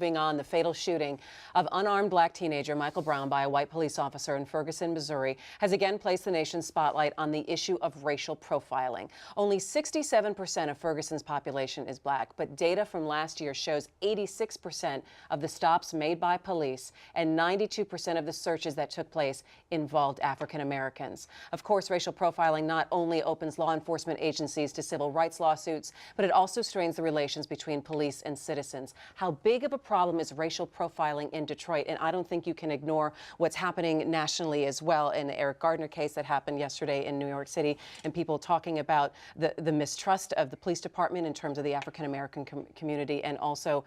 Moving on, the fatal shooting of unarmed black teenager Michael Brown by a white police officer in Ferguson, Missouri, has again placed the nation's spotlight on the issue of racial profiling. Only 67% of Ferguson's population is black, but data from last year shows 86% of the stops made by police and 92% of the searches that took place involved African Americans. Of course, racial profiling not only opens law enforcement agencies to civil rights lawsuits, but it also strains the relations between police and citizens. How big of a problem is racial profiling in Detroit? And I don't think you can ignore what's happening nationally as well in the Eric Gardner case that happened yesterday in New York City, and people talking about the mistrust of the police department in terms of the African-American community, and also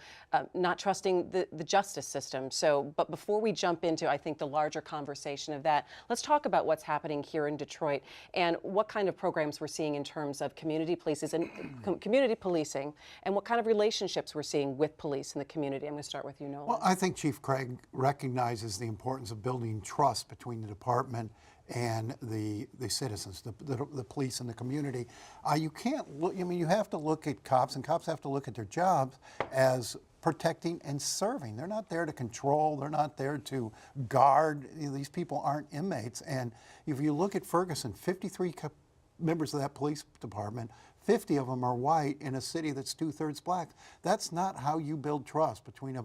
not trusting the justice system. But before we jump into, I think, the larger conversation of that, let's talk about what's happening here in Detroit and what kind of programs we're seeing in terms of community policing and what kind of relationships we're seeing with police in the community. I'm going to start with you, Nolan. Well, I think Chief Craig recognizes the importance of building trust between the department and the citizens, the police and the community. You can't look, I mean, you have to look at cops, and cops have to look at their jobs as protecting and serving. They're not there to control. They're not there to guard. These people aren't inmates. And if you look at Ferguson, 53 members of that police department, 50 of them are white in a city that's 2/3 black. That's not how you build trust between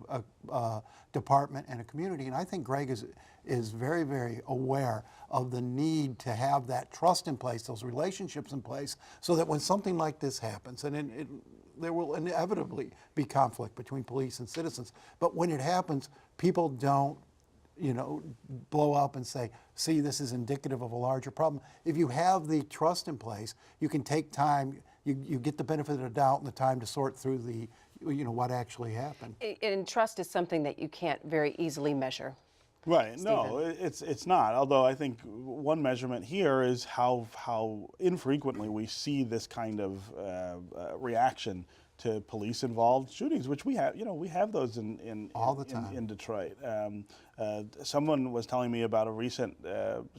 a department and a community. And I think Greg is very, very aware of the need to have that trust in place, those relationships in place, so that when something like this happens, and there will inevitably be conflict between police and citizens, but when it happens, people don't blow up and say, see, this is indicative of a larger problem. If you have the trust in place, you can take time, you get the benefit of the doubt and the time to sort through what actually happened. And trust is something that you can't very easily measure. Right. Stephen. No, it's not. Although I think one measurement here is how infrequently we see this kind of reaction to police-involved shootings, which we have. We have those all the time in Detroit. Someone was telling me about a recent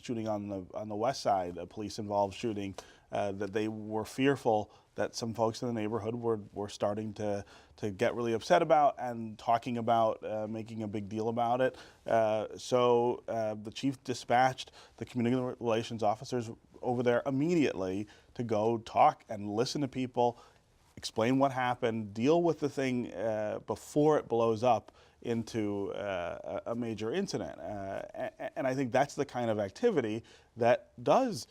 shooting on the west side, a police-involved shooting, that they were fearful that some folks in the neighborhood were starting to get really upset about and talking about making a big deal about it. So the chief dispatched the community relations officers over there immediately to go talk and listen to people, explain what happened, deal with the thing before it blows up into a major incident. And I think that's the kind of activity that does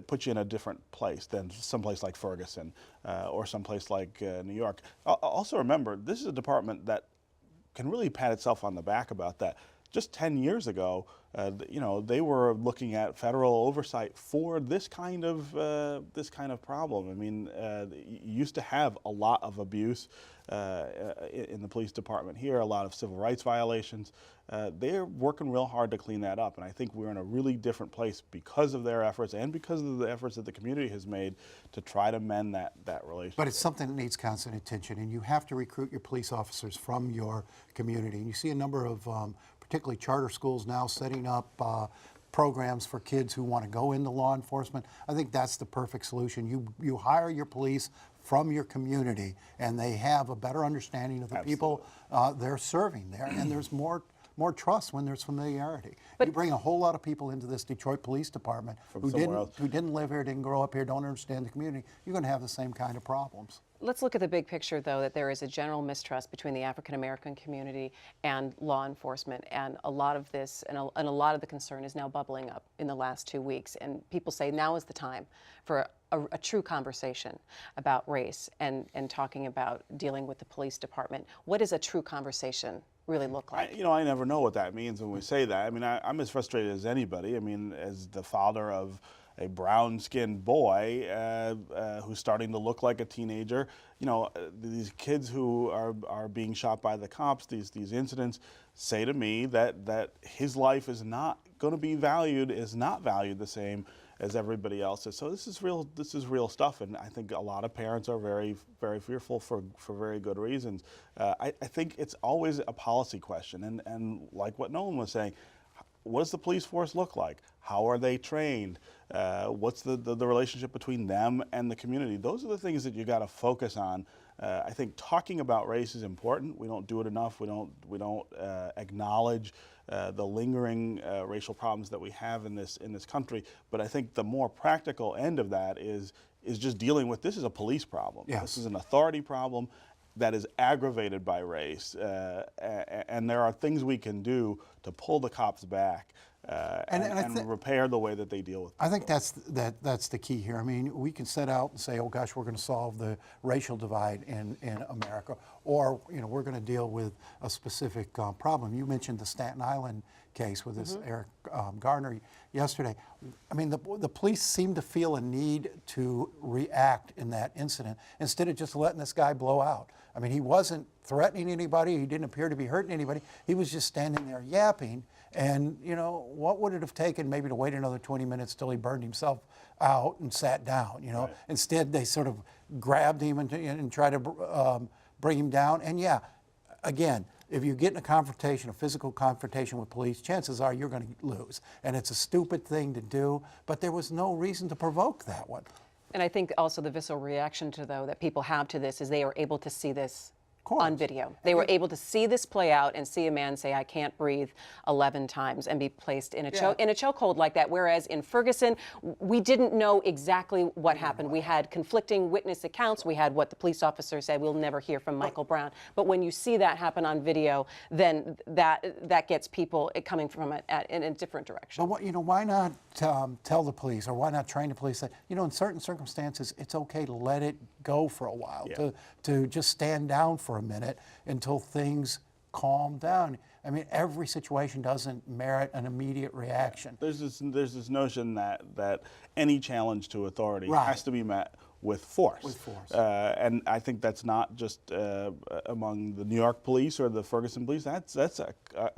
put you in a different place than someplace like Ferguson or someplace like New York. Also remember, this is a department that can really pat itself on the back about that. Just 10 years ago, they were looking at federal oversight for this kind of problem. I mean, you used to have a lot of abuse in the police department here, a lot of civil rights violations. They're working real hard to clean that up, and I think we're in a really different place because of their efforts and because of the efforts that the community has made to try to mend that relationship. But it's something that needs constant attention, and you have to recruit your police officers from your community. And you see a number of particularly charter schools now setting up programs for kids who want to go into law enforcement. I think that's the perfect solution. You hire your police from your community, and they have a better understanding of the people they're serving there, and there's more trust when there's familiarity. But you bring a whole lot of people into this Detroit Police Department who didn't live here, didn't grow up here, don't understand the community, you're going to have the same kind of problems. Let's look at the big picture, though, that there is a general mistrust between the African-American community and law enforcement. And a lot of this and a lot of the concern is now bubbling up in the last 2 weeks. And people say now is the time for a true conversation about race and talking about dealing with the police department. What does a true conversation really look like? I never know what that means when we say that. I mean, I'm as frustrated as anybody. I mean, as the father of a brown-skinned boy who's starting to look like a teenager. These kids who are being shot by the cops, these incidents say to me that his life is not going to be valued, is not valued the same as everybody else's. So this is real stuff, and I think a lot of parents are very, very fearful for very good reasons. I think it's always a policy question, and like what Nolan was saying, what does the police force look like? How are they trained? What's the relationship between them and the community? Those are the things that you got to focus on I think talking about race is important. We don't do it enough. We don't acknowledge the lingering racial problems that we have in this country. But I think the more practical end of that is just dealing with this is a police problem. Yes. This is an authority problem that is aggravated by race, and there are things we can do to pull the cops back and repair the way that they deal with people. I think that's the key here. I mean, we can set out and say, oh gosh, we're going to solve the racial divide in America, or we're going to deal with a specific problem. You mentioned the Staten Island case with this Eric Garner yesterday. I mean, the police seem to feel a need to react in that incident instead of just letting this guy blow out. I mean, he wasn't threatening anybody. He didn't appear to be hurting anybody. He was just standing there yapping. And, what would it have taken maybe to wait another 20 minutes till he burned himself out and sat down, Right. Instead, they sort of grabbed him and tried to bring him down. And yeah, again, if you get in a physical confrontation with police, chances are you're going to lose. And it's a stupid thing to do, but there was no reason to provoke that one. And I think also the visceral reaction that people have to this is they are able to see this on video. They were able to see this play out and see a man say, "I can't breathe," 11 times and be placed in a chokehold like that. Whereas in Ferguson, we didn't know exactly what happened. We had conflicting witness accounts. We had what the police officer said, "We'll never hear from Michael Brown." But when you see that happen on video, then that gets people coming from it in a different direction. But why not tell the police, or why not train the police that in certain circumstances it's okay to let it go for a while, to just stand down for a minute until things calm down. I mean, every situation doesn't merit an immediate reaction. There's this notion that any challenge to authority has to be met with force. And I think that's not just among the New York police or the Ferguson police. That's a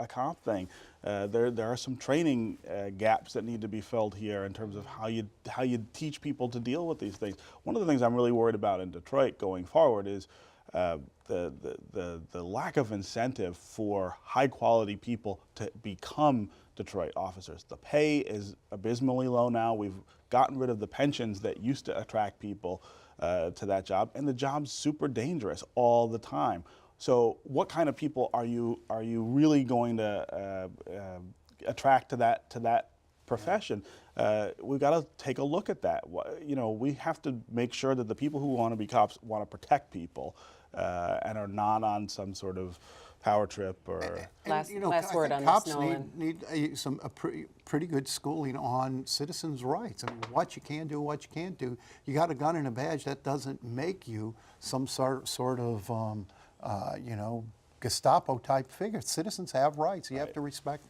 comp thing. There are some training gaps that need to be filled here in terms of how you teach people to deal with these things. One of the things I'm really worried about in Detroit going forward is the lack of incentive for high quality people to become Detroit officers. The pay is abysmally low now. We've gotten rid of the pensions that used to attract people to that job, and the job's super dangerous all the time. So what kind of people are you really going to attract to that profession? We've got to take a look at that. We have to make sure that the people who want to be cops want to protect people and are not on some sort of power trip or. Last word on cops this, Nolan. need a pretty good schooling on citizens' rights. I mean, what you can do, what you can't do. You got a gun and a badge, that doesn't make you some sort of Gestapo type figure. Citizens have rights. You have to respect them.